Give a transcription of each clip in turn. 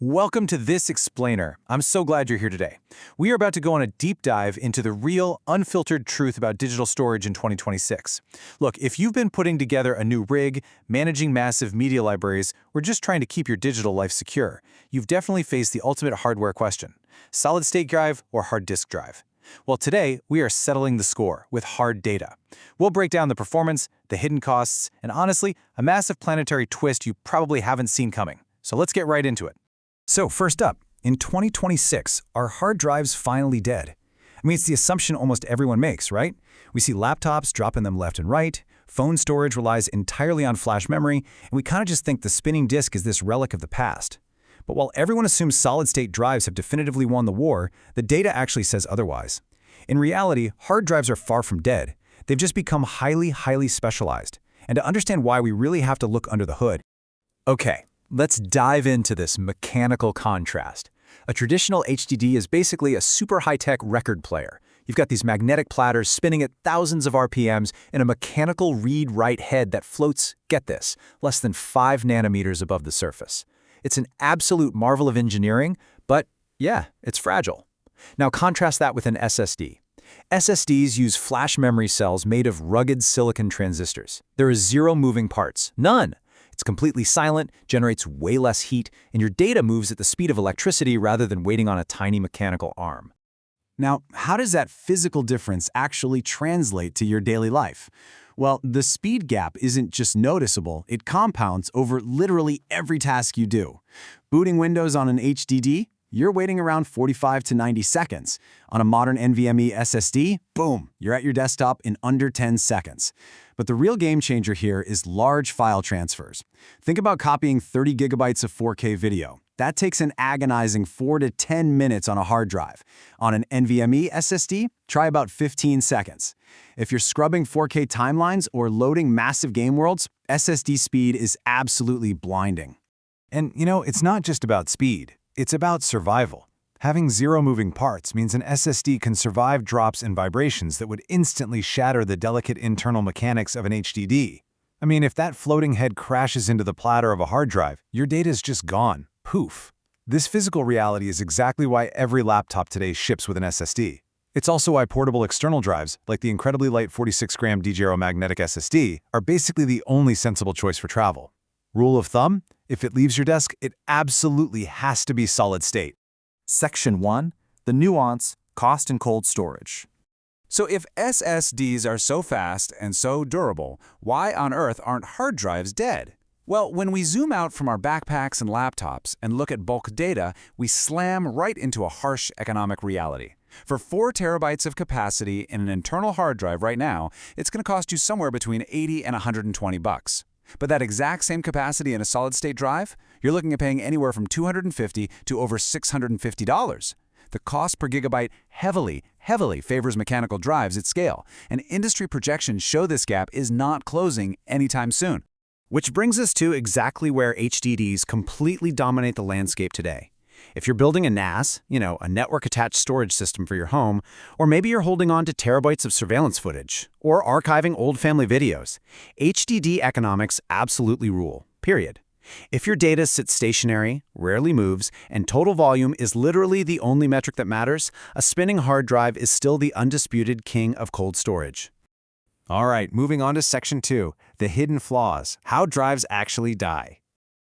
Welcome to this explainer. I'm so glad you're here today. We are about to go on a deep dive into the real, unfiltered truth about digital storage in 2026. Look, if you've been putting together a new rig, managing massive media libraries, or just trying to keep your digital life secure, you've definitely faced the ultimate hardware question: solid-state drive or hard disk drive? Well, today, we are settling the score with hard data. We'll break down the performance, the hidden costs, and honestly, a massive planetary twist you probably haven't seen coming. So let's get right into it. So first up, in 2026, are hard drives finally dead? I mean, it's the assumption almost everyone makes, right? We see laptops dropping them left and right, phone storage relies entirely on flash memory, and we kind of just think the spinning disk is this relic of the past. But while everyone assumes solid-state drives have definitively won the war, the data actually says otherwise. In reality, hard drives are far from dead. They've just become highly specialized. And to understand why, we really have to look under the hood. Okay. Let's dive into this mechanical contrast. A traditional HDD is basically a super high-tech record player. You've got these magnetic platters spinning at thousands of RPMs and a mechanical read-write head that floats, get this, less than 5 nanometers above the surface. It's an absolute marvel of engineering, but yeah, it's fragile. Now contrast that with an SSD. SSDs use flash memory cells made of rugged silicon transistors. There is zero moving parts, none. It's completely silent, generates way less heat, and your data moves at the speed of electricity rather than waiting on a tiny mechanical arm. Now, how does that physical difference actually translate to your daily life? Well, the speed gap isn't just noticeable, it compounds over literally every task you do. Booting Windows on an HDD? You're waiting around 45 to 90 seconds. On a modern NVMe SSD, boom, you're at your desktop in under 10 seconds. But the real game changer here is large file transfers. Think about copying 30 gigabytes of 4K video. That takes an agonizing 4 to 10 minutes on a hard drive. On an NVMe SSD, try about 15 seconds. If you're scrubbing 4K timelines or loading massive game worlds, SSD speed is absolutely blinding. And it's not just about speed. It's about survival. Having zero moving parts means an SSD can survive drops and vibrations that would instantly shatter the delicate internal mechanics of an HDD. I mean, if that floating head crashes into the platter of a hard drive, your data's just gone. Poof. This physical reality is exactly why every laptop today ships with an SSD. It's also why portable external drives, like the incredibly light 46-gram DJR magnetic SSD, are basically the only sensible choice for travel. Rule of thumb: if it leaves your desk, it absolutely has to be solid state. Section 1. The nuance, cost and cold storage. So if SSDs are so fast and so durable, why on earth aren't hard drives dead? Well, when we zoom out from our backpacks and laptops and look at bulk data, we slam right into a harsh economic reality. For 4 terabytes of capacity in an internal hard drive right now, it's going to cost you somewhere between $80 and $120. But that exact same capacity in a solid-state drive, you're looking at paying anywhere from $250 to over $650. The cost per gigabyte heavily favors mechanical drives at scale, and industry projections show this gap is not closing anytime soon. Which brings us to exactly where HDDs completely dominate the landscape today. If you're building a NAS, a network-attached storage system for your home, or maybe you're holding on to terabytes of surveillance footage, or archiving old family videos, HDD economics absolutely rule, period. If your data sits stationary, rarely moves, and total volume is literally the only metric that matters, a spinning hard drive is still the undisputed king of cold storage. All right, moving on to Section 2, the hidden flaws, how drives actually die.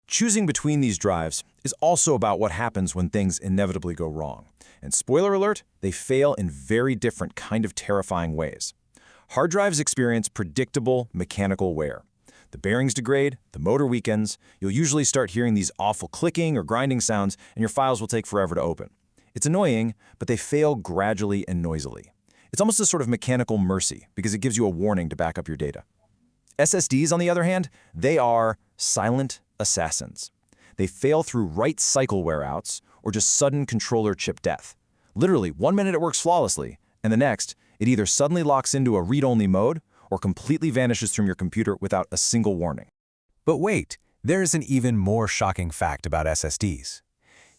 Choosing between these drives is also about what happens when things inevitably go wrong. And spoiler alert, they fail in very different kind of terrifying ways. Hard drives experience predictable mechanical wear. The bearings degrade, the motor weakens, you'll usually start hearing these awful clicking or grinding sounds, and your files will take forever to open. It's annoying, but they fail gradually and noisily. It's almost a sort of mechanical mercy because it gives you a warning to back up your data. SSDs, on the other hand, they are silent assassins. They fail through write cycle wear-outs or just sudden controller chip death. Literally, 1 minute it works flawlessly, and the next, it either suddenly locks into a read-only mode or completely vanishes from your computer without a single warning. But wait, there's an even more shocking fact about SSDs.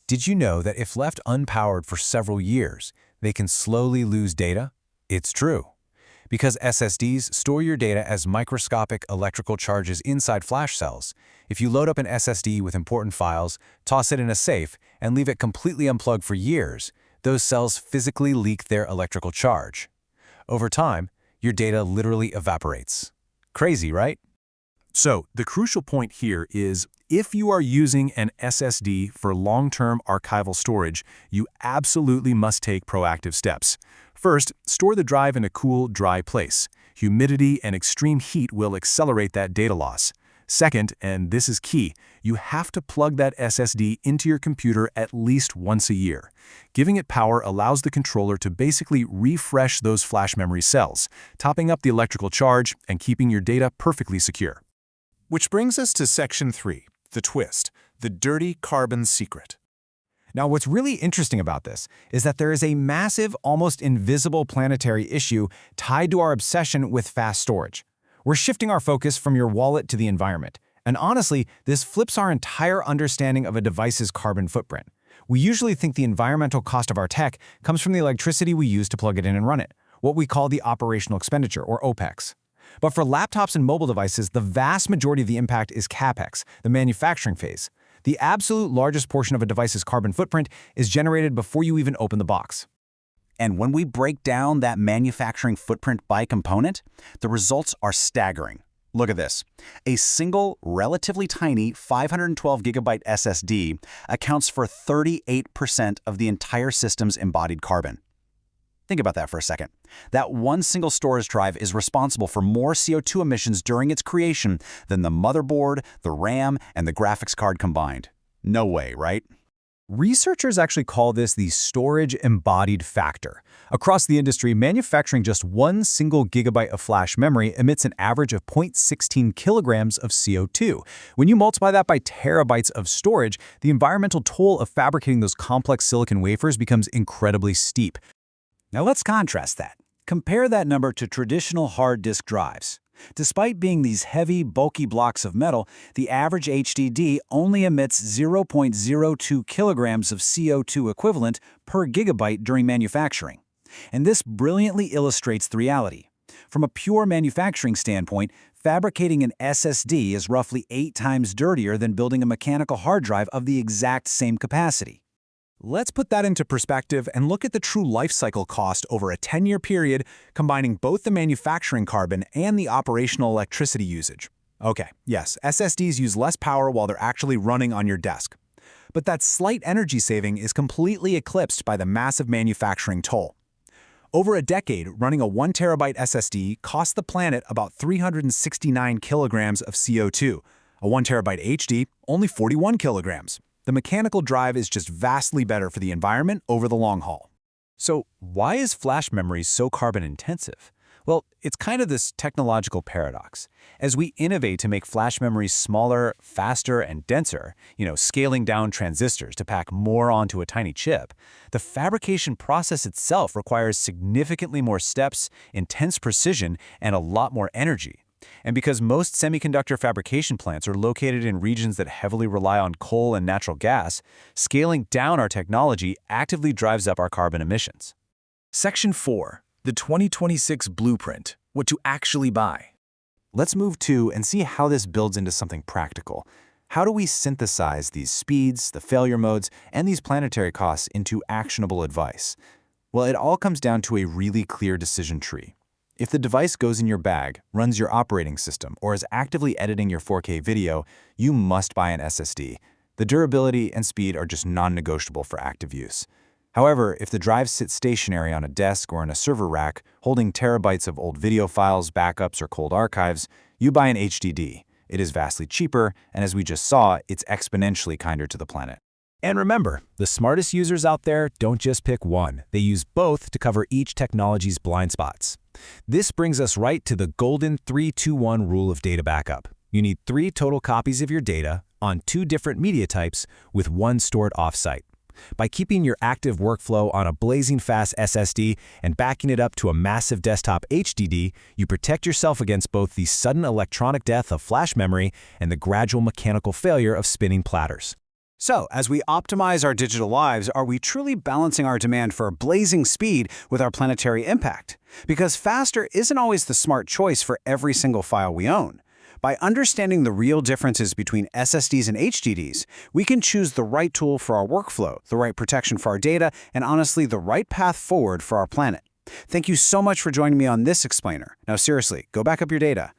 Did you know that if left unpowered for several years, they can slowly lose data? It's true. Because SSDs store your data as microscopic electrical charges inside flash cells, if you load up an SSD with important files, toss it in a safe, and leave it completely unplugged for years, those cells physically leak their electrical charge. Over time, your data literally evaporates. Crazy, right? So, the crucial point here is, if you are using an SSD for long-term archival storage, you absolutely must take proactive steps. First, store the drive in a cool, dry place. Humidity and extreme heat will accelerate that data loss. Second, and this is key, you have to plug that SSD into your computer at least once a year. Giving it power allows the controller to basically refresh those flash memory cells, topping up the electrical charge and keeping your data perfectly secure. Which brings us to Section 3, the twist, the dirty carbon secret. Now, what's really interesting about this is that there is a massive, almost invisible planetary issue tied to our obsession with fast storage. We're shifting our focus from your wallet to the environment. And honestly, this flips our entire understanding of a device's carbon footprint. We usually think the environmental cost of our tech comes from the electricity we use to plug it in and run it, what we call the operational expenditure, or OPEX. But for laptops and mobile devices, the vast majority of the impact is CAPEX, the manufacturing phase. The absolute largest portion of a device's carbon footprint is generated before you even open the box. And when we break down that manufacturing footprint by component, the results are staggering. Look at this. A single, relatively tiny 512 gigabyte SSD accounts for 38% of the entire system's embodied carbon. Think about that for a second. That one single storage drive is responsible for more CO2 emissions during its creation than the motherboard, the RAM, and the graphics card combined. No way, right? Researchers actually call this the storage embodied factor. Across the industry, manufacturing just one single gigabyte of flash memory emits an average of 0.16 kilograms of CO2. When you multiply that by terabytes of storage, the environmental toll of fabricating those complex silicon wafers becomes incredibly steep. Now let's contrast that. Compare that number to traditional hard disk drives. Despite being these heavy, bulky blocks of metal, the average HDD only emits 0.02 kilograms of CO2 equivalent per gigabyte during manufacturing. And this brilliantly illustrates the reality. From a pure manufacturing standpoint, fabricating an SSD is roughly 8 times dirtier than building a mechanical hard drive of the exact same capacity. Let's put that into perspective and look at the true life cycle cost over a 10-year period, combining both the manufacturing carbon and the operational electricity usage. Okay, yes, SSDs use less power while they're actually running on your desk. But that slight energy saving is completely eclipsed by the massive manufacturing toll. Over a decade, running a 1 terabyte SSD cost the planet about 369 kilograms of CO2. A 1 terabyte HD, only 41 kilograms. The mechanical drive is just vastly better for the environment over the long haul. So why is flash memory so carbon intensive? Well, it's kind of this technological paradox. As we innovate to make flash memories smaller, faster, and denser, scaling down transistors to pack more onto a tiny chip, the fabrication process itself requires significantly more steps, intense precision, and a lot more energy. And because most semiconductor fabrication plants are located in regions that heavily rely on coal and natural gas, scaling down our technology actively drives up our carbon emissions. Section 4. The 2026 Blueprint. What to actually buy. Let's move to and see how this builds into something practical. How do we synthesize these speeds, the failure modes, and these planetary costs into actionable advice? Well, it all comes down to a really clear decision tree. If the device goes in your bag, runs your operating system, or is actively editing your 4K video, you must buy an SSD. The durability and speed are just non-negotiable for active use. However, if the drive sits stationary on a desk or in a server rack, holding terabytes of old video files, backups, or cold archives, you buy an HDD. It is vastly cheaper, and as we just saw, it's exponentially kinder to the planet. And remember, the smartest users out there don't just pick one. They use both to cover each technology's blind spots. This brings us right to the golden 3-2-1 rule of data backup. You need 3 total copies of your data on 2 different media types with 1 stored offsite. By keeping your active workflow on a blazing fast SSD and backing it up to a massive desktop HDD, you protect yourself against both the sudden electronic death of flash memory and the gradual mechanical failure of spinning platters. So, as we optimize our digital lives, are we truly balancing our demand for blazing speed with our planetary impact? Because faster isn't always the smart choice for every single file we own. By understanding the real differences between SSDs and HDDs, we can choose the right tool for our workflow, the right protection for our data, and honestly, the right path forward for our planet. Thank you so much for joining me on this explainer. Now seriously, go back up your data.